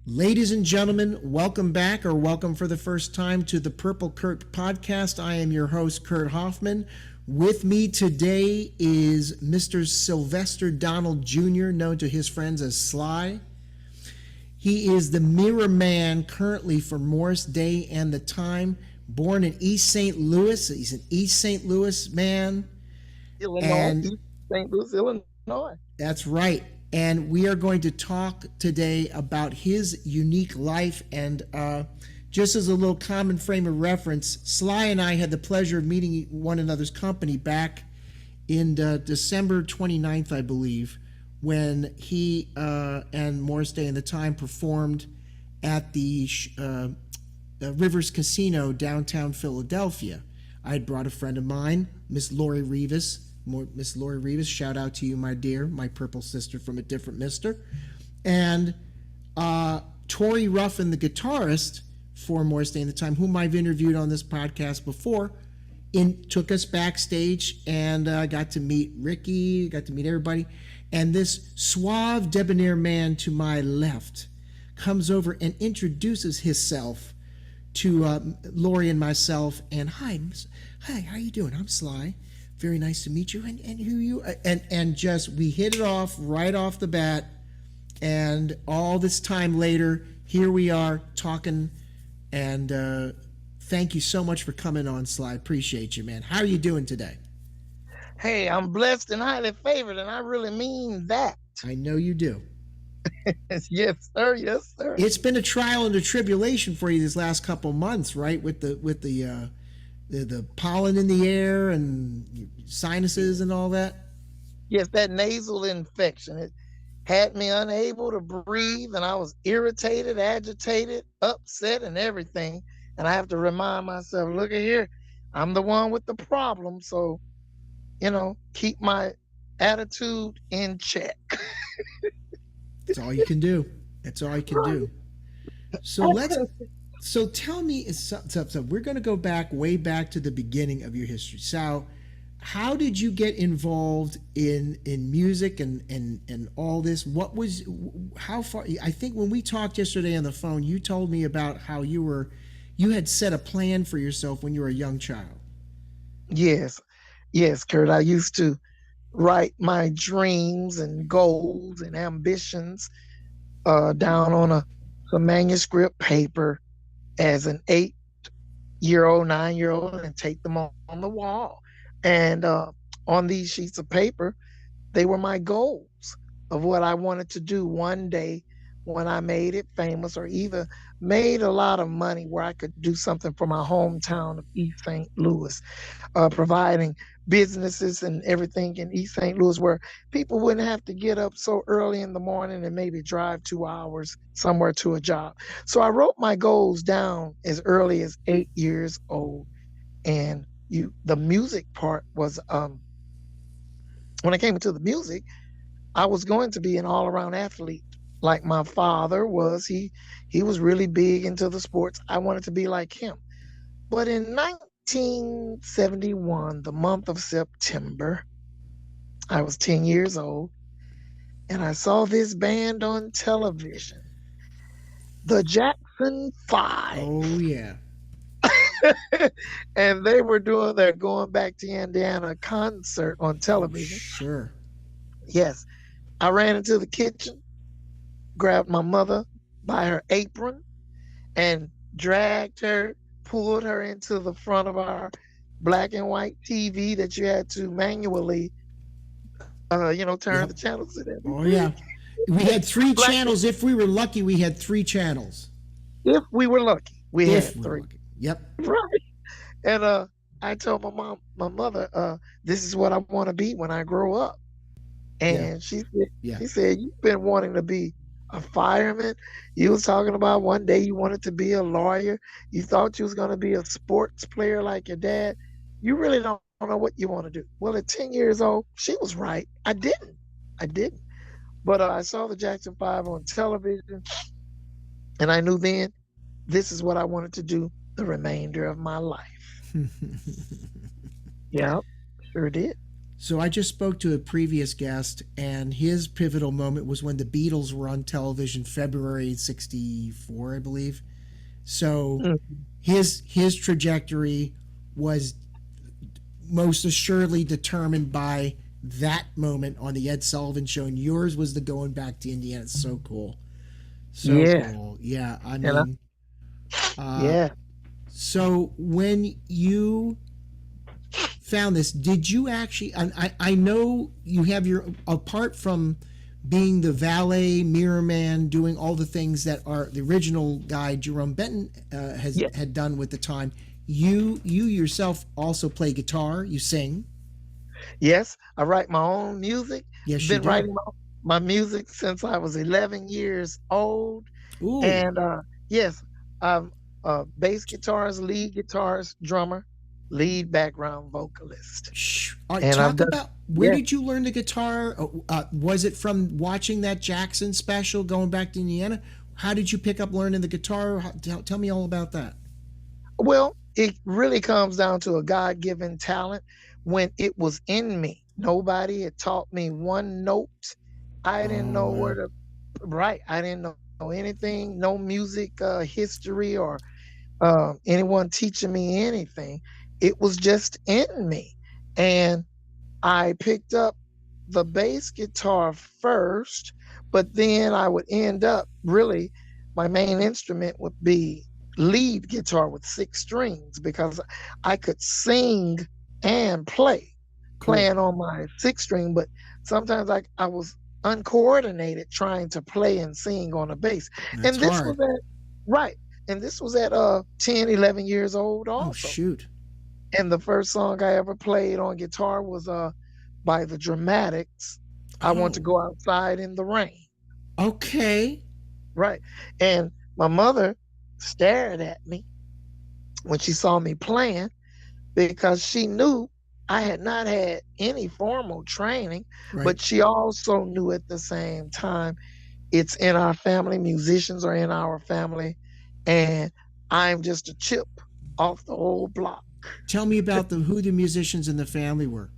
Ladies and gentlemen, welcome back or welcome for the first time to the Purple Kurt podcast. I am your host, Kurt Hoffman. With me today is Mr. Sylvester Donald Jr., known to his friends as Sly. He is the mirror man currently for Morris Day and the Time. Born in East St. Louis. He's an East St. Louis man. Illinois, And East St. Louis, Illinois. that's right. And we are going to talk today about his unique life. And just as a little common frame of reference, Sly and I had the pleasure of meeting one another's company back in December 29th, I believe, when he and Morris Day and the Time performed at the Rivers Casino downtown Philadelphia. I had brought a friend of mine, Miss Lori Rivas. Miss Lori Rivas, shout out to you, my dear, my purple sister from a different mister. And Tori Ruffin, the guitarist for Morris Day and the Time, whom I've interviewed on this podcast before, took us backstage and got to meet Ricky, got to meet everybody. And this suave, debonair man to my left comes over and introduces himself to Lori and myself. And hi, how you doing? I'm Sly. Very nice to meet you. And who you? And just we hit it off right off the bat. And all this time later, here we are talking. And thank you so much for coming on, Sly. Appreciate you, man. How are you doing today? Hey, I'm blessed and highly favored, and I really mean that. I know you do. Yes, sir. Yes, sir. It's been a trial and a tribulation for you these last couple months, right? With the pollen in the air and sinuses and all that. Yes, that nasal infection. It had me unable to breathe, and I was irritated, agitated, upset, and everything. And I have to remind myself, look at here, I'm the one with the problem. So, keep my attitude in check. That's all you can do. That's all you can do. So tell me, so we're going to go way back to the beginning of your history. So how did you get involved in music and all this? How far? I think when we talked yesterday on the phone, you told me about how you had set a plan for yourself when you were a young child. Yes, yes, Kurt. I used to write my dreams and goals and ambitions down on some manuscript paper as an 8-year-old, 9-year-old, and take them on the wall. And on these sheets of paper, they were my goals of what I wanted to do one day when I made it famous, or either made a lot of money where I could do something for my hometown of East St. Louis, providing businesses and everything in East St. Louis where people wouldn't have to get up so early in the morning and maybe drive 2 hours somewhere to a job. So I wrote my goals down as early as 8 years old. And the music part was, when I came into the music, I was going to be an all-around athlete like my father was. He was really big into the sports. I wanted to be like him. But in 1971, the month of September, I was 10 years old, and I saw this band on television, the Jackson 5. Oh, yeah. And they were doing their Going Back to Indiana concert on television. Sure. Yes. I ran into the kitchen, grabbed my mother by her apron, and dragged her, pulled her into the front of our black and white TV that you had to manually, turn the channels to that. Oh, yeah. We had 3 channels. If we were lucky, we had 3 channels. If we were lucky, we had 3. Yep. Right. And I told my mother, this is what I want to be when I grow up. And she said, you've been wanting to be a fireman. You was talking about one day you wanted to be a lawyer. You thought you was going to be a sports player like your dad. You really don't know what you want to do. Well, at 10 years old, she was right. I didn't. But I saw the Jackson 5 on television, and I knew then this is what I wanted to do the remainder of my life. Yeah, sure did. So I just spoke to a previous guest, and his pivotal moment was when the Beatles were on television, February '64, I believe. So Mm. his trajectory was most assuredly determined by that moment on the Ed Sullivan Show, and yours was the going back to Indiana. It's so cool, so Yeah. cool. Yeah, I And I, mean, uh, yeah. so when you found this, did you actually? And I know you have your, apart from being the valet, mirror man, doing all the things that are the original guy Jerome Benton has Yeah. had done with the time. You yourself also play guitar. You sing. Yes. I write my own music. Yes, you Been do. writing my music since I was 11 years old. Ooh, And yes, I'm a bass guitarist, lead guitarist, drummer, lead background vocalist. all right. And I've Talk done, about, where yeah. did you learn the guitar? Was it from watching that Jackson special, going back to Indiana? How did you pick up learning the guitar? Tell me all about that. Well, it really comes down to a God given talent when it was in me. Nobody had taught me one note. I didn't Oh know where man, to write. I didn't know anything, no music history or anyone teaching me anything. It was just in me. And I picked up the bass guitar first, but then I would end up really, my main instrument would be lead guitar with six strings because I could sing and play, cool. playing on my six string, but sometimes I was uncoordinated trying to play and sing on a bass. That's And this hard. was at, right. And this was at 10, 11 years old Oh also. shoot. And the first song I ever played on guitar was by the Dramatics. I Want to Oh, Go Outside in the Rain. okay. Right. And my mother stared at me when she saw me playing because she knew I had not had any formal training, Right. but she also knew at the same time it's in our family, musicians are in our family, and I'm just a chip off the old block. Tell me about the who the musicians in the family were.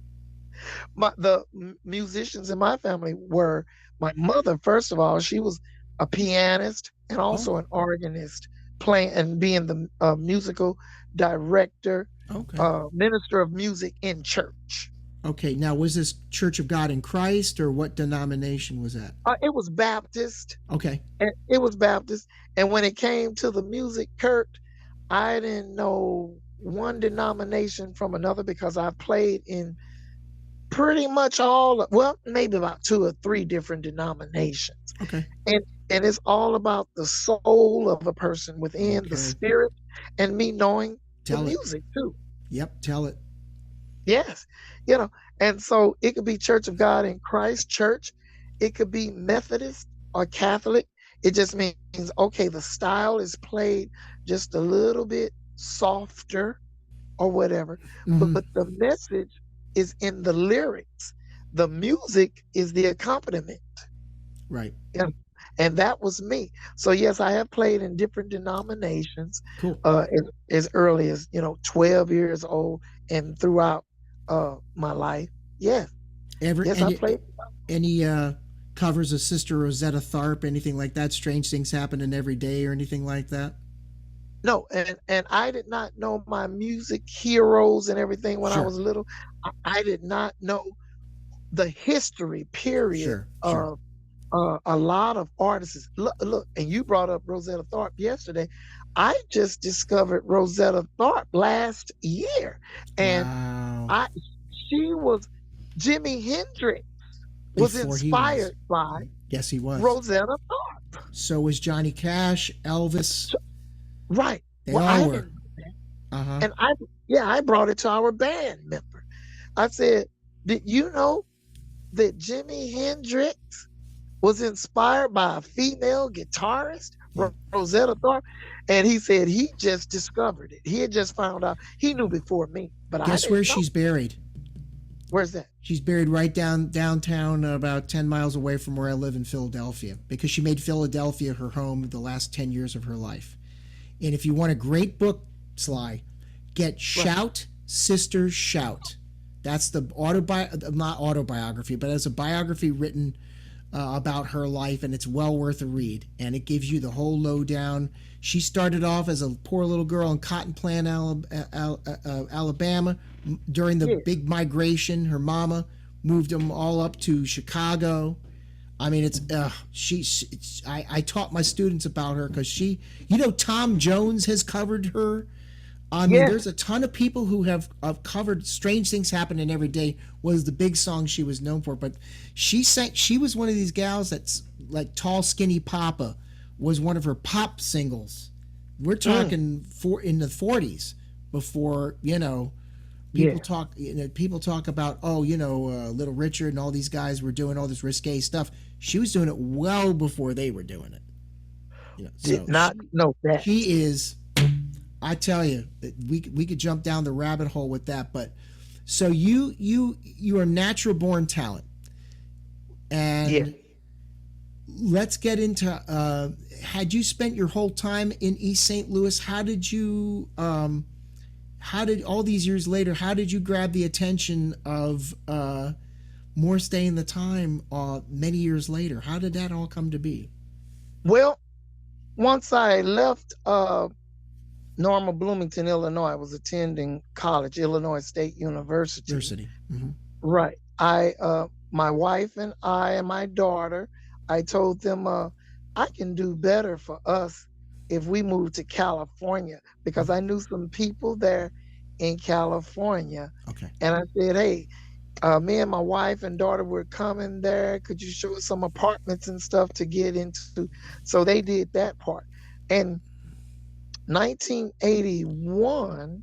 The musicians in my family were my mother. First of all, she was a pianist and Oh, also an organist, playing and being the musical director, okay. minister of music in church. Okay. Now, was this Church of God in Christ, or what denomination was that? It was Baptist, Okay. and it was Baptist. And when it came to the music, Kurt, I didn't know one denomination from another because I played in pretty much all, well, maybe about two or three different denominations. Okay. And it's all about the soul of a person within the Okay. spirit and me knowing the Tell it. music too. Yep. Tell it. Yes. You know, and so it could be Church of God in Christ Church, it could be Methodist or Catholic. It just means, okay, the style is played just a little bit softer or whatever, Hmm. but the message is in the lyrics. The music is the accompaniment. Right. Yeah. And that was me. So yes, I have played in different denominations Cool. as early as 12 years old and throughout my life. Yes, Ever yes, I played. any covers of Sister Rosetta Tharpe, anything like that? Strange things happening every day, or anything like that? No, and I did not know my music heroes and everything when I Sure. was little. I did not know the history period Sure. Sure. of a lot of artists. Look, and you brought up Rosetta Tharpe yesterday. I just discovered Rosetta Tharpe last year, and Wow. I she was Jimi Hendrix was Before he was. inspired by Yes, he was. Rosetta Tharpe. So was Johnny Cash, Elvis. So, right. They Well, all I were. didn't know that, Uh huh. and I brought it to our band member. I said, "Did you know that Jimi Hendrix was inspired by a female guitarist, Yeah. Rosetta Tharpe?" And he said he just discovered it. He had just found out. He knew before me, but I Guess where didn't know. she's buried? Where's that? She's buried right downtown, about 10 miles away from where I live in Philadelphia, because she made Philadelphia her home the last 10 years of her life. And if you want a great book, Sly, get Right. Shout, Sisters Shout. That's the not autobiography, but as a biography written about her life, and it's well worth a read. And it gives you the whole lowdown. She started off as a poor little girl in Cotton Plant, Alabama. During the Yeah. big migration, her mama moved them all up to Chicago. I mean, it's I taught my students about her because Tom Jones has covered her. I mean, Yes. there's a ton of people who have covered "Strange Things Happening Every Day" was the big song she was known for. But she was one of these gals that's like "Tall Skinny Papa" was one of her pop singles. We're talking in the 40s before Yeah. people talk about Little Richard and all these guys were doing all this risque stuff. She was doing it well before they were doing it. Did So not know that. she is. I tell you, we could jump down the rabbit hole with that. But so you are natural born talent, and Yeah. let's get into. Had you spent your whole time in East St. Louis? How did you? How did all these years later? How did you grab the attention of more staying the time? Many years later, how did that all come to be? Well, once I left Normal Bloomington, Illinois, I was attending college, Illinois State University. University. Mm-hmm. Right. My wife and I and my daughter, I told them, I can do better for us if we move to California because I knew some people there in California. Okay. And I said, hey, me and my wife and daughter were coming there. Could you show us some apartments and stuff to get into? So they did that part. And 1981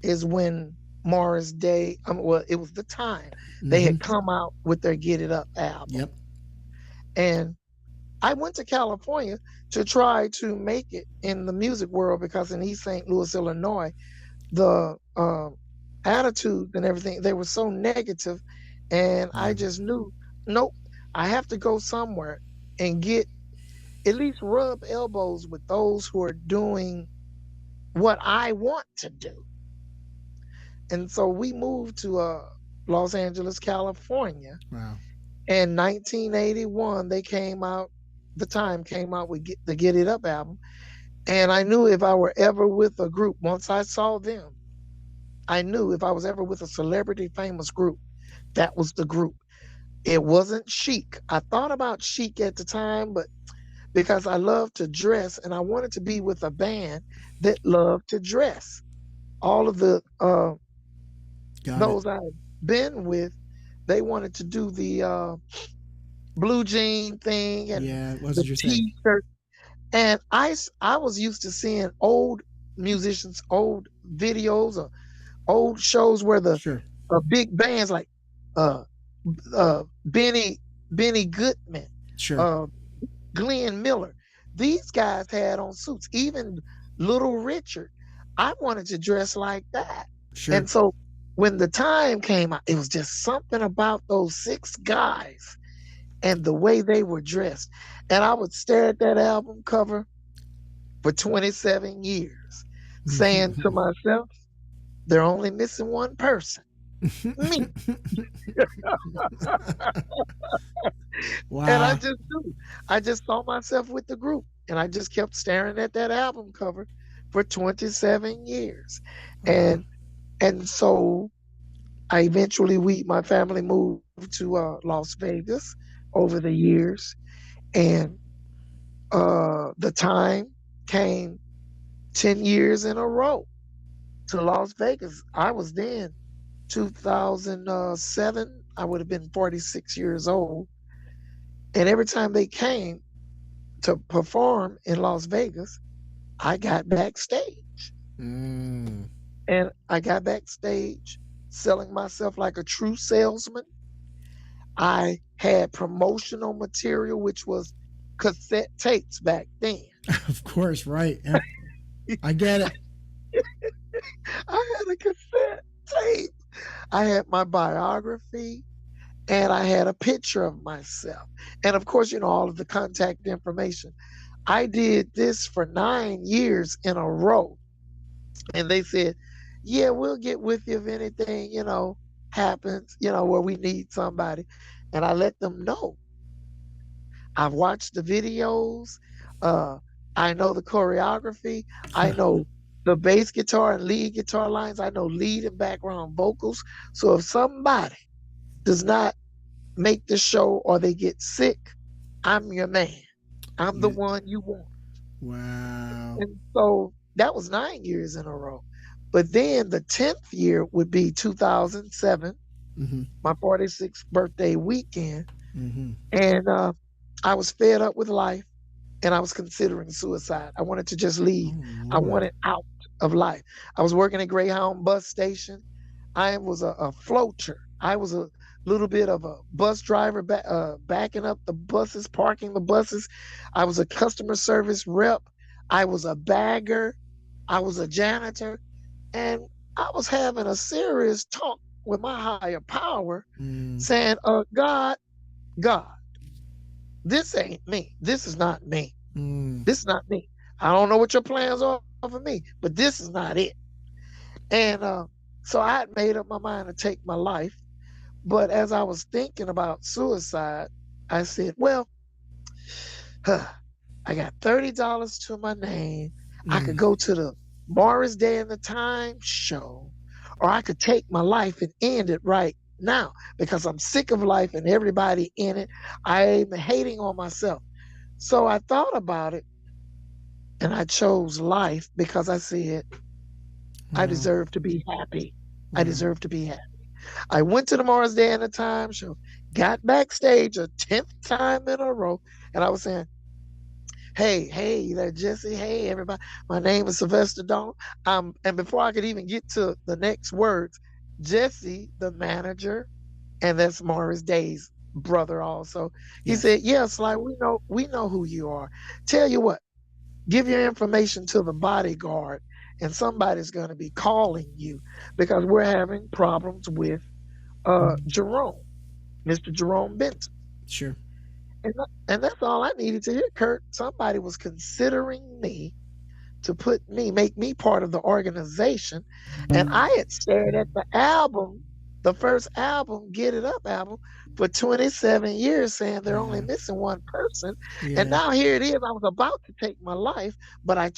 is when Morris Day, well, it was the time they had come out with their Get It Up album. Yep. And I went to California to try to make it in the music world because in East St. Louis, Illinois, the attitude and everything, they were so negative. And I just knew, nope, I have to go somewhere and get at least rub elbows with those who are doing what I want to do. And so we moved to Los Angeles, California. Wow. In 1981, the time came out with the Get It Up album. And I knew if I were ever with a group, once I saw them, I knew if I was ever with a celebrity famous group, that was the group. It wasn't Chic. I thought about Chic at the time, but because I love to dress and I wanted to be with a band that loved to dress. All of the those I've been with, they wanted to do the blue jean thing and the t-shirt. And I was used to seeing old musicians, old videos, or old shows where the big bands like Benny Goodman, Glenn Miller, these guys had on suits. Even Little Richard, I wanted to dress like that. And so when the time came out, it was just something about those six guys and the way they were dressed. And I would stare at that album cover for 27 years, saying to myself, they're only missing one person. Me. Wow. And I just knew. I just saw myself with the group. And I just kept staring at that album cover for 27 years. And so I eventually, my family moved to Las Vegas over the years. And the time came 10 years in a row to Las Vegas. I was then 2007. I would have been 46 years old. And every time they came to perform in Las Vegas, I got backstage. And I got backstage selling myself like a true salesman. I had promotional material, which was cassette tapes back then. Of course, right. Yeah. I get it. I had a cassette tape. I had my biography and I had a picture of myself. And of course, all of the contact information. I did this for 9 years in a row. And they said, yeah, we'll get with you if anything, happens, where we need somebody, and I let them know. I've watched the videos. Uh, I know the choreography. I know the bass guitar and lead guitar lines. I know lead and background vocals. So if somebody does not make the show or they get sick, I'm your man. I'm the You, one you want. wow. And so that was 9 years in a row. But then the 10th year would be 2007, Mm-hmm. my 46th birthday weekend. Mm-hmm. And I was fed up with life and I was considering suicide. I wanted to just leave. Oh I Lord. wanted out of life. I was working at Greyhound bus station. I was a floater. I was a little bit of a bus driver, backing up the buses, parking the buses. I was a customer service rep. I was a bagger. I was a janitor. And I was having a serious talk with my higher power Mm, saying, God, this ain't me. This is not me. mm, This is not me. I don't know what your plans are for me, but this is not it. And so I had made up my mind to take my life. But as I was thinking about suicide, I said, well, huh, I got $30 to my name. I mm. could go to the Morris Day and the Time show, or I could take my life and end it right now because I'm sick of life and everybody in it. I'm hating on myself. So I thought about it and I chose life because I said, I Wow. deserve to be happy. I Wow. deserve to be happy. I went to the Morris Day and the Time show, got backstage a 10th time in a row, and I was saying, hey there, Jesse. Hey, everybody. My name is Sylvester Dawn. And before I could even get to the next words, Jesse, the manager, and that's Morris Day's brother also. He Yes. said, yeah, Sly, we know who you are. Tell you what, give your information to the bodyguard, and somebody's going to be calling you because we're having problems with Jerome, Mr. Jerome Benton. Sure. And that's all I needed to hear, Kurt. Somebody was considering me to make me part of the organization. And I had stared at the album, the first album, Get It Up album, for 27 years, saying they're only Yeah. missing one person. And Yeah. now here it is. I was about to take my life, but I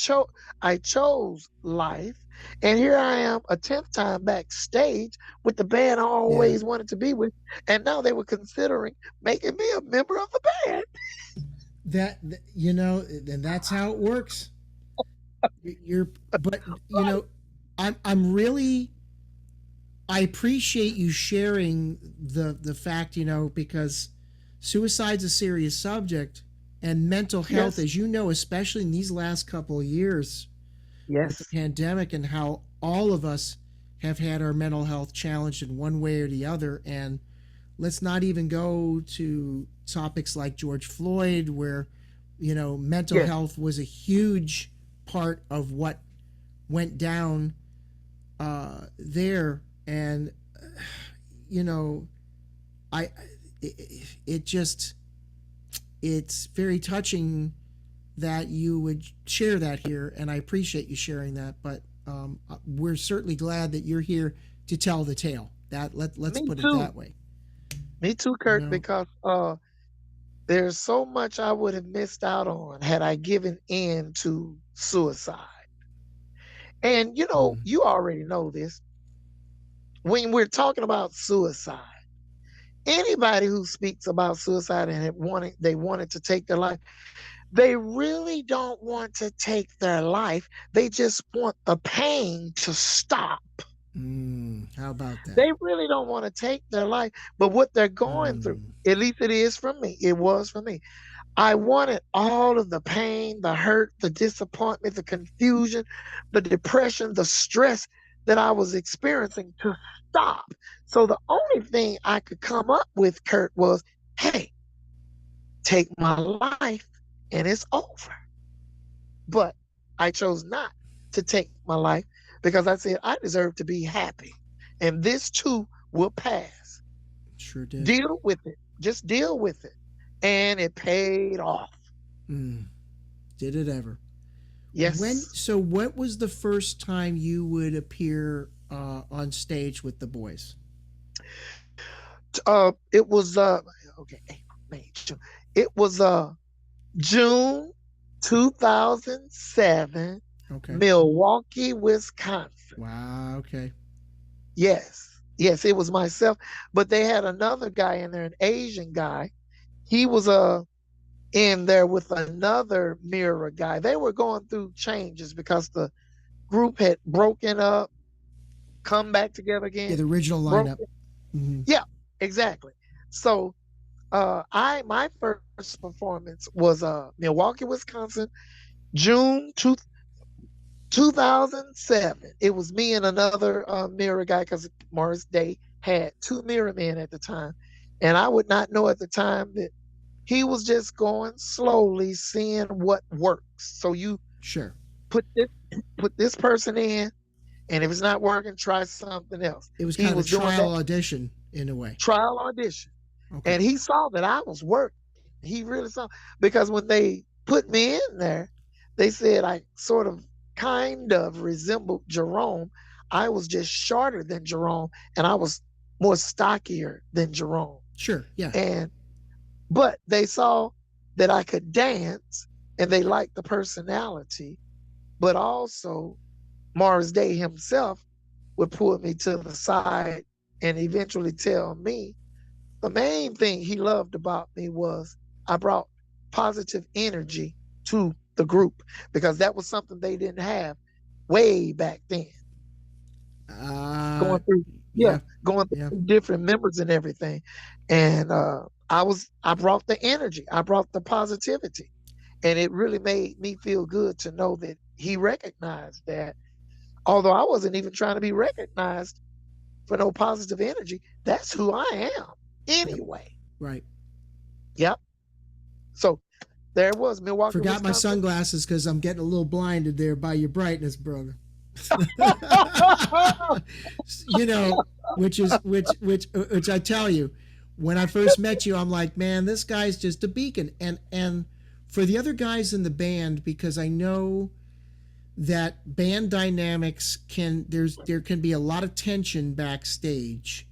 chose life. And here I am, a 10th time backstage with the band I Yeah. always wanted to be with. And now they were considering making me a member of the band. And that's how it works. You're, but I'm really, I appreciate you sharing the fact, because suicide's a serious subject, and mental health, Yes, as you know, especially in these last couple of years with the yes, pandemic and how all of us have had our mental health challenged in one way or the other. And let's not even go to topics like George Floyd, where, mental yes. health was a huge part of what went down there. And, you know, I, it just, it's very touching that you would share that here, and I appreciate you sharing that. But we're certainly glad that you're here to tell the tale. Let's Me put it too. that way. Me too, You Kurt, know. because there's so much I would have missed out on had I given in to suicide. And Mm, you already know this. When we're talking about suicide, anybody who speaks about suicide and they wanted to take their life, they really don't want to take their life. They just want the pain to stop. how about that? They really don't want to take their life. But what they're going through, Mm, at least it is for me, it was for me. I wanted all of the pain, the hurt, the disappointment, the confusion, the depression, the stress that I was experiencing to stop. So the only thing I could come up with, Kurt, was, hey, take my life and it's over. But I chose not to take my life because I said I deserve to be happy. And this too will pass. sure did. Deal with it. Just deal with it. And it paid off. Mm, did it ever? When? Yes. So, what was the first time you would appear on stage with the boys? It was okay, April, May, June. It was June 2007, Okay. Milwaukee, Wisconsin. Wow. Okay. Yes. Yes, it was myself, but they had another guy in there, an Asian guy. He was in there with another mirror guy. They were going through changes because the group had broken up, come back together Yeah, again, the original broke. lineup. Hmm. Yeah, exactly. So I my first performance was Milwaukee, Wisconsin, June 2007. It was me and another mirror guy because Morris Day had two mirror men at the time, and I would not know at the time that he was just going slowly, seeing what works. So you Sure. put this put this person in, and if it's not working, try something else. It was He kind of a was doing trial that audition in a way. trial audition. Okay. And he saw that I was working. He really saw, because when they put me in there, they said I sort of kind of resembled Jerome. I was just shorter than Jerome, and I was more stockier than Jerome. Sure. Yeah. And but they saw that I could dance, and they liked the personality, but also Morris Day himself would pull me to the side and eventually tell me the main thing he loved about me was I brought positive energy to the group, because that was something they didn't have way back then. Uh, Going through, yeah, yeah. going Yeah. through different members and everything. And I brought the energy, I brought the positivity. And it really made me feel good to know that he recognized that, although I wasn't even trying to be recognized for no positive energy, that's who I am Yep. anyway. Right. Yep. So there it was, Milwaukee, Forgot my Wisconsin. sunglasses because I'm getting a little blinded there by your brightness, brother. You know, which I tell you, when I first met you, I'm like, man, this guy's just a beacon. And for the other guys in the band, because I know that band dynamics there can be a lot of tension backstage,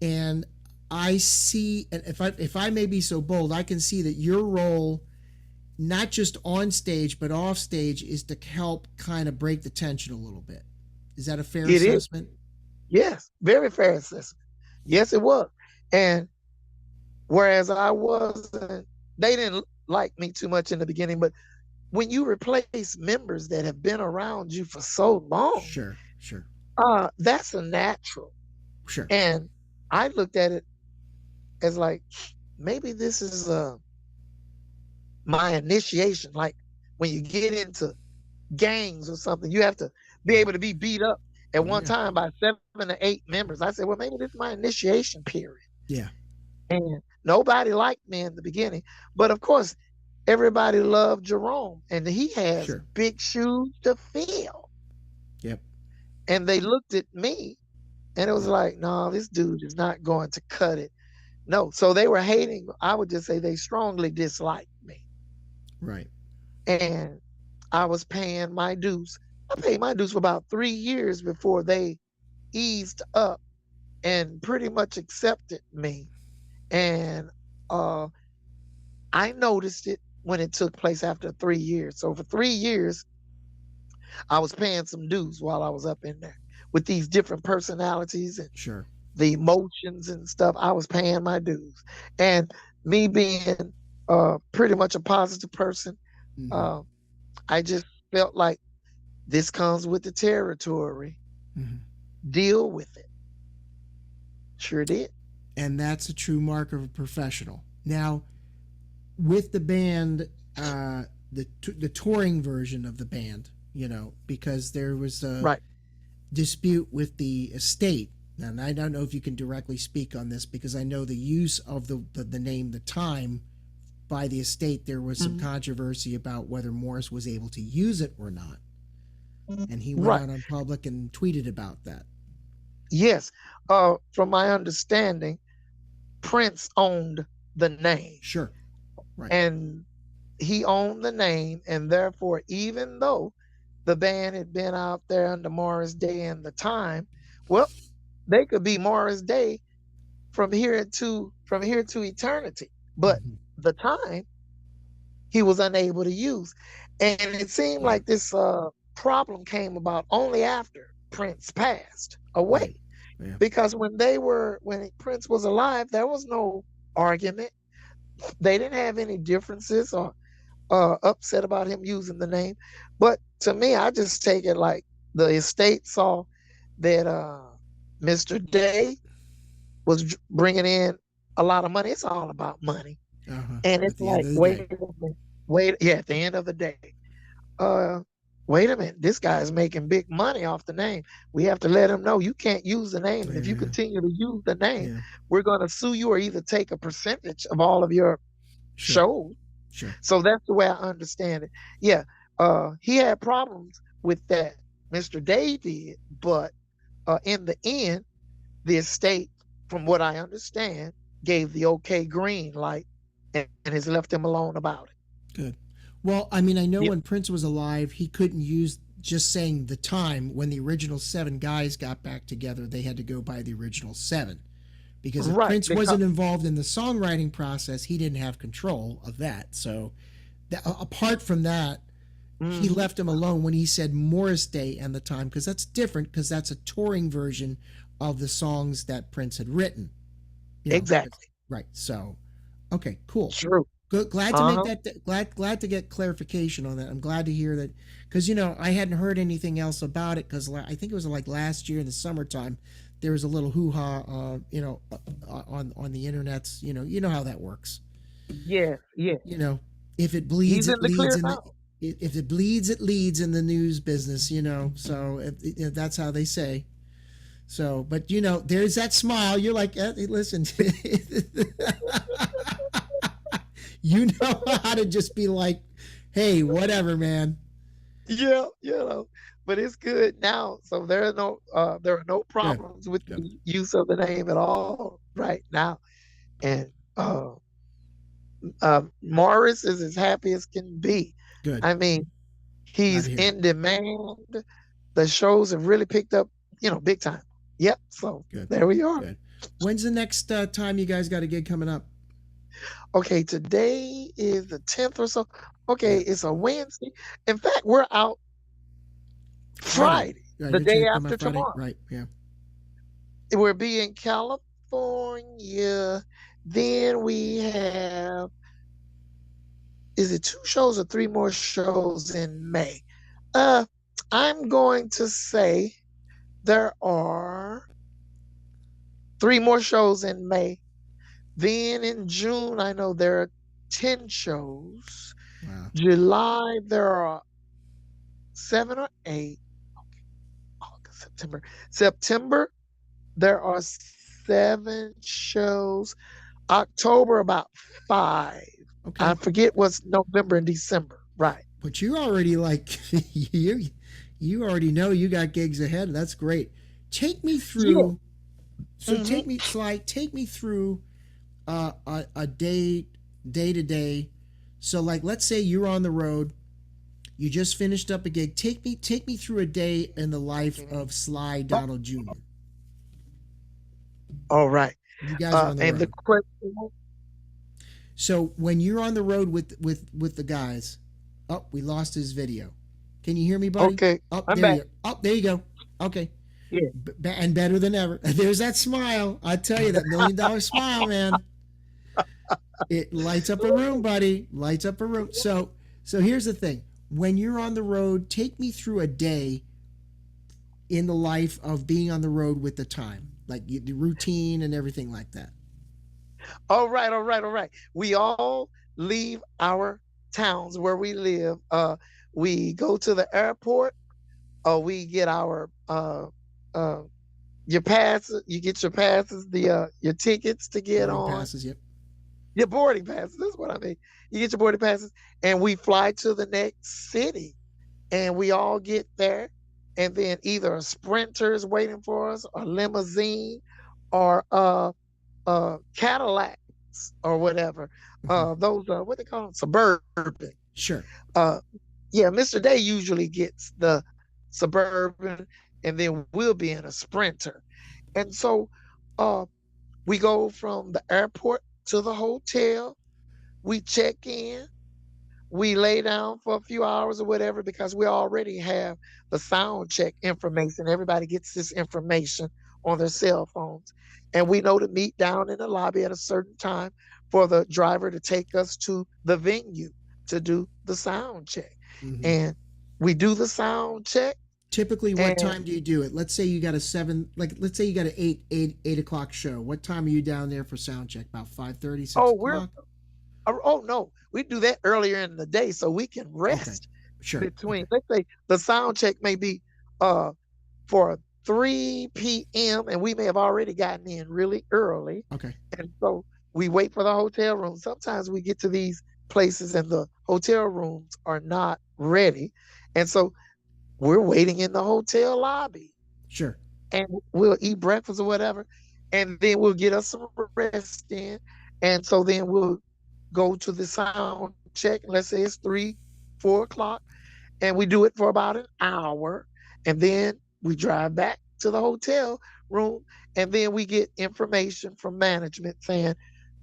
and I see, and if I may be so bold, I can see that your role, not just on stage but off stage, is to help kind of break the tension a little bit. Is that a fair It is. assessment? Yes. Very fair assessment. Yes, it was. And whereas I wasn't, they didn't like me too much in the beginning, but when you replace members that have been around you for so long, Sure, sure, that's a natural. sure. And I looked at it as like, maybe this is my initiation. Like when you get into gangs or something, you have to be able to be beat up at Oh one yeah, time by 7 to 8 members. I said, well, maybe this is my initiation period. yeah, And nobody liked me in the beginning. But of course, everybody loved Jerome, and he has sure. big shoes to fill. Yep, And they looked at me, and it was yep. like, no, this dude is not going to cut it. No. So they were hating. I would just say they strongly disliked me. Right. And I was paying my dues. I paid my dues for about 3 years before they eased up and pretty much accepted me. And I noticed it when it took place after 3 years. So for 3 years, I was paying some dues while I was up in there with these different personalities and Sure. the emotions and stuff. I was paying my dues. And me being pretty much a positive person, Mm-hmm. uh, I just felt like this comes with the territory. Mm-hmm. Deal with it. Sure did. And that's a true mark of a professional. Now, with the band, the touring version of the band, because there was a Right. dispute with the estate. And I don't know if you can directly speak on this, because I know the use of the name The Time by the estate, there was some Mhm. controversy about whether Morris was able to use it or not. And he went Right. out on public and tweeted about that. Yes. From my understanding, Prince owned the name, Sure. Right. and he owned the name, and therefore, even though the band had been out there under Morris Day and The Time, well, they could be Morris Day from here to eternity. But Hmm. the time he was unable to use. And it seemed Yeah. like this problem came about only after Prince passed Right. away. Yeah. Because when Prince was alive, there was no argument. They didn't have any differences or upset about him using the name. But to me, I just take it like the estate saw that Mr. Day was bringing in a lot of money. It's all about money. Uh-huh. And At it's the end like, of the wait day. a minute, yeah, at the end of the day, uh, wait a minute, this guy's making big money off the name. We have to let him know you can't use the name. And if you Yeah. continue to use the name, Yeah. we're going to sue you or either take a percentage of all of your Sure. shows. Sure. So that's the way I understand it. Yeah, he had problems with that, Mr. David, but in the end, the estate, from what I understand, gave the okay green light and has left him alone about it. Good. Well, I mean, I know Yeah, when Prince was alive, he couldn't use just saying the time when the original seven guys got back together. They had to go by the original seven. Because if right. Prince Because wasn't involved in the songwriting process, he didn't have control of that. So, apart from that, he mhm, left him alone when he said Morris Day and the time, because that's different, because that's a touring version of the songs that Prince had written. You know, exactly. right. So, okay, cool. True. Good, glad to make Uh-huh. that. Glad to get clarification on that. I'm glad to hear that, because I hadn't heard anything else about it, because I think it was like last year in the summertime there was a little hoo ha, on the internets. You know how that works. Yes, yes. You know, if it bleeds, He's it in the leads clear in the. now. If it bleeds, it leads in the news business. So that's how they say. So, but there's that smile. You're like, hey, listen, you know how to just be like, hey, whatever, man. Yeah, but it's good now. So there are no Good, problems with good, the use of the name at all right now. And Morris is as happy as can be. good. I mean, Glad he's to hear it. in demand. The shows have really picked up, big time. Yep. So Good, there we are. good. When's the next time you guys got a gig coming up? Okay, today is the 10th or so. Okay, Yeah, it's a Wednesday. In fact, we're out Friday. Friday, Yeah, the you're trying day to come out after Friday, tomorrow. right? Yeah. We'll be in California. Then we have, is it two shows or three more shows in May? Uh, I'm going to say there are three more shows in May. Then in June, I know there are 10 shows. Wow. July, there are seven or eight. August, September. September, there are seven shows. October, about five. I Okay. forget what's November and December. Right. But you already like you already know you got gigs ahead. That's great. Take me Yeah. through. So Hmm. take me through a day to day. So like, let's say you're on the road. You just finished up a gig. Take me through a day in the life of Sly Oh, Donald Jr. all right. You guys are on the And the road. question, So when you're on the road with the guys, oh, we lost his video. Can you hear me, buddy? okay, Oh, I'm there back. you go. Oh, there you go. Okay. Yeah. And better than ever. There's that smile. I tell you, that $1 million smile, man. It lights up a room, buddy. Lights up a room. So here's the thing. When you're on the road, take me through a day in the life of being on the road with the time, like the routine and everything like that. All right, all right, all right. We all leave our towns where we live. We go to the airport, or we get our uh your pass. You get your passes, the your tickets to get Boarding on. passes. Yep. Your boarding passes. That's what I mean. You get your boarding passes, and we fly to the next city, and we all get there, and then either a sprinter is waiting for us, or limousine, or Cadillacs or whatever. Hmm. Those what they call them, suburban. Sure. Uh, yeah, Mr. Day usually gets the suburban, and then we'll be in a sprinter. And so, uh, We go from the airport to the hotel. We check in. We lay down for a few hours or whatever because we already have the sound check information. Everybody gets this information on their cell phones. And we know to meet down in the lobby at a certain time for the driver to take us to the venue to do the sound check. Hmm. And we do the sound check. Typically, what And time do you do it? Let's say you got a seven, like let's say you got an eight o'clock show. What time are you down there for sound check? About 5:30, six oh, we're o'clock? oh no, we do that earlier in the day so we can Okay, rest sure. between. Okay, Let's say the sound check may be uh for 3 p.m. and we may have already gotten in really early. okay, And so we wait for the hotel room. Sometimes we get to these places and the hotel rooms are not ready. And so we're waiting in the hotel lobby sure. and we'll eat breakfast or whatever. And then we'll get us some rest in. And so then we'll go to the sound check. Let's say it's 3, 4 o'clock and we do it for about an hour and then we drive back to the hotel room and then we get information from management saying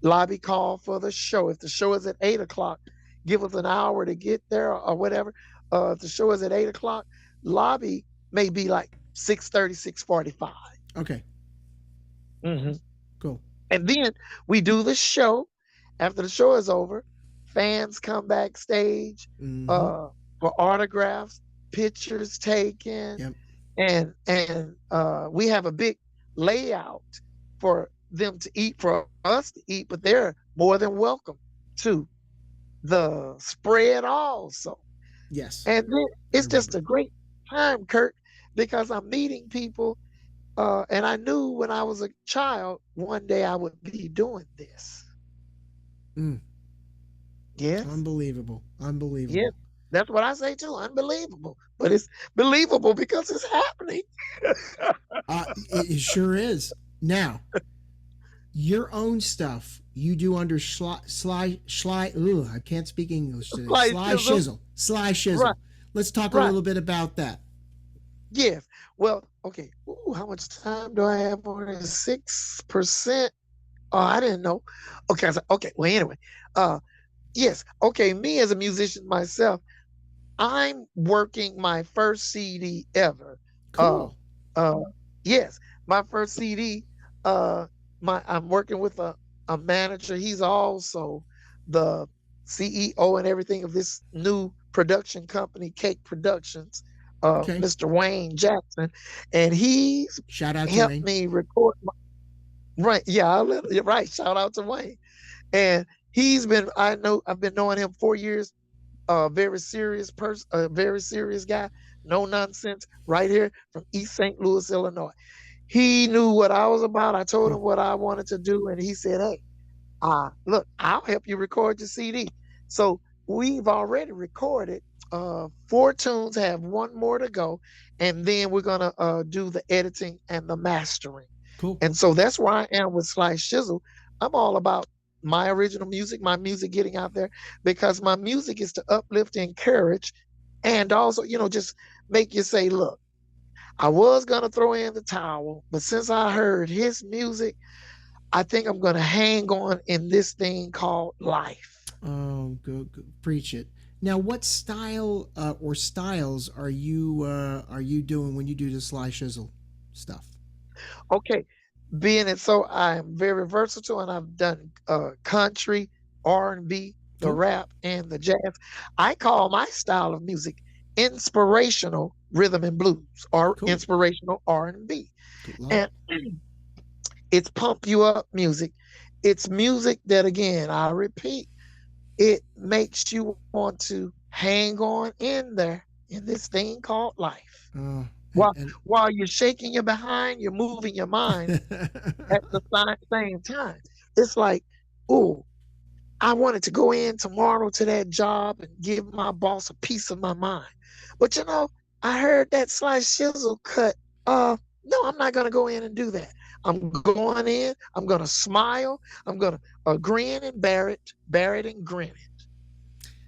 lobby call for the show. If the show is at 8 o'clock, give us an hour to get there or whatever. If the show is at 8 o'clock, lobby may be like 6:30, 6:45. Okay, Mm-hmm. cool. And then we do the show. After the show is over, fans come backstage Hmm. uh, for autographs, pictures taken, Yep. and we have a big layout for them to eat, for us to eat, but they're more than welcome to the spread also. Yes, And then I it's just remember. a great time, Kurt, because I'm meeting people. And I knew when I was a child, one day I would be doing this. Mm, Yes. unbelievable, Yes. unbelievable. That's what I say too. Unbelievable. But it's believable because it's happening. It sure is. Now, your own stuff you do under ooh, I can't speak English today. Like Schizzle. Sly Right, Shizzle. Let's talk a right. little bit about that. Yes. Well, okay. Ooh, how much time do I have on this? 6%? Oh, I didn't know. Okay. Okay. Well, anyway. Uh yes. Okay. Me as a musician myself, I'm working my first CD ever. Uh, Cool. uh, yes, my first CD. I'm working with a manager. He's also the CEO and everything of this new production company, Cake Productions. Okay. Mr. Wayne Jackson, and he's Shout out to helped Wayne. me record. Right, yeah, you're right. Shout out to Wayne, and he's been. I know I've been knowing him 4 years, a very serious person, a very serious guy, no nonsense, right here from East St. Louis, Illinois. He knew what I was about. I told him Cool. what I wanted to do, and he said, "Hey, look, I'll help you record your CD." So we've already recorded 4 tunes, have one more to go, and then we're gonna do the editing and the mastering. Cool. And so that's where I am with Sly Shizzle. I'm all about my original music, my music getting out there, because my music is to uplift, encourage, and also, just make you say, look, I was going to throw in the towel, but since I heard his music, I think I'm going to hang on in this thing called life. Oh, go preach it. Now, what style or styles are you doing when you do the Sly Shizzle stuff? Okay, being it so, I am very versatile, and I've done country, R&B, the Cool. rap, and the jazz. I call my style of music inspirational rhythm and blues, or Cool. inspirational R&B. Good luck. And it's pump you up music. It's music that, again, I repeat, it makes you want to hang on in there in this thing called life. Uh, and While while you're shaking your behind, you're moving your mind at the same time. It's like, oh, I wanted to go in tomorrow to that job and give my boss a piece of my mind. But I heard that Slice Shizzle cut. No, I'm not gonna go in and do that. I'm going in, I'm gonna smile, I'm gonna grin and bear it and grin it,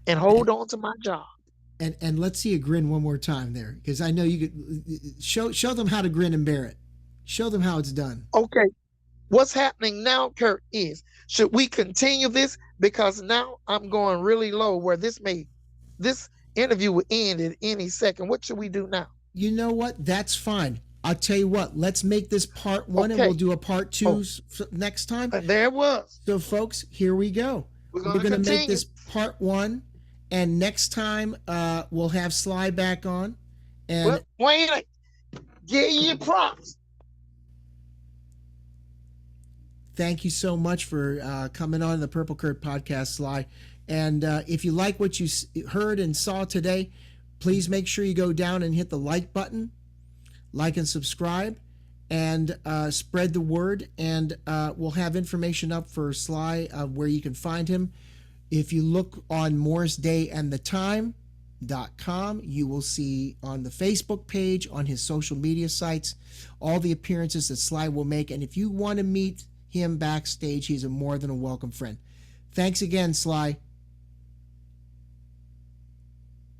and hold on to my job. and let's see a grin one more time there, because I know you could show them how to grin and bear it. Show them how it's done. Okay, what's happening now, Kurt, is should we continue this? Because now I'm going really low where this interview will end at any second. What should we do now? You know what? That's fine. I'll tell you what, let's make this part one and we'll Okay. do a part two Oh, next time. there it was. So, folks, here we go. We're We're going to going to make continue. this part one, and next time we'll have Sly back on. And Well, wait a minute. Give you props. thank you so much for coming on the Purple Kurt podcast, Sly. And if you like what you heard and saw today, please make sure you go down and hit the like button, like and subscribe, and spread the word. And we'll have information up for Sly where you can find him. If you look on morrisdayandthetime.com, you will see on the Facebook page, on his social media sites, all the appearances that Sly will make. And if you want to meet him backstage, he's a more than a welcome friend. Thanks again, Sly.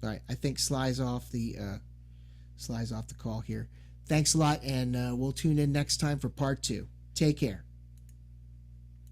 All right, I think Sly's off the call here. Thanks a lot, and we'll tune in next time for part two. Take care.